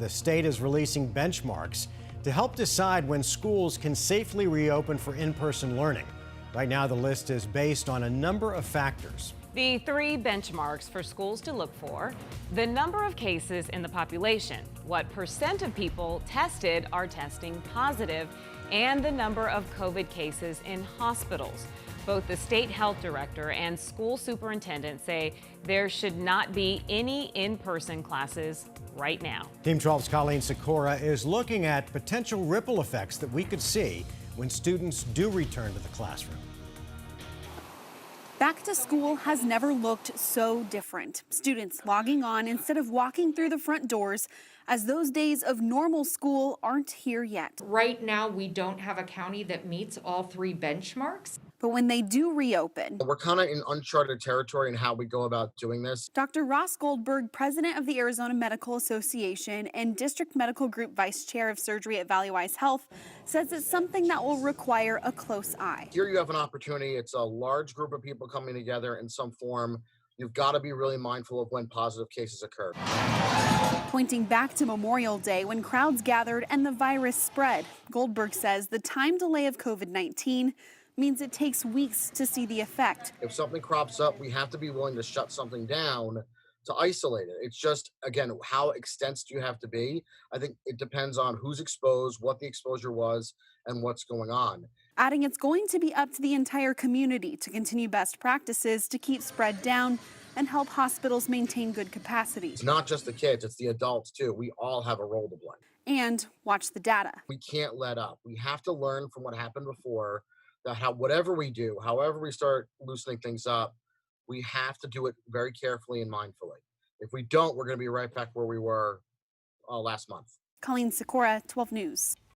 the state is releasing benchmarks to help decide when schools can safely reopen for in-person learning. Right now, the list is based on a number of factors. The three benchmarks for schools to look for: the number of cases in the population, what percent of people tested are testing positive, and the number of COVID cases in hospitals. Both the state health director and school superintendent say there should not be any in-person classes right now. Team 12's Colleen Sikora is looking at potential ripple effects that we could see when students do return to the classroom. Back to school has never looked so different. Students logging on instead of walking through the front doors, as those days of normal school aren't here yet. Right now, we don't have a county that meets all three benchmarks. But when they do reopen, we're kind of in uncharted territory in how we go about doing this. Dr. Ross Goldberg, president of the Arizona Medical Association and District Medical Group Vice Chair of Surgery at Valley Wise Health, says it's something that will require a close eye. Here you have an opportunity. It's a large group of people coming together in some form. You've got to be really mindful of when positive cases occur. Pointing back to Memorial Day when crowds gathered and the virus spread, Goldberg says the time delay of COVID-19 means it takes weeks to see the effect. If something crops up, we have to be willing to shut something down to isolate it. It's just, again, how extensive do you have to be? I think it depends on who's exposed, what the exposure was, and what's going on. Adding it's going to be up to the entire community to continue best practices to keep spread down and help hospitals maintain good capacity. It's not just the kids, it's the adults too. We all have a role to play. And watch the data. We can't let up. We have to learn from what happened before, that whatever we do, however we start loosening things up, we have to do it very carefully and mindfully. If we don't, we're going to be right back where we were last month. Colleen Sikora, 12 News.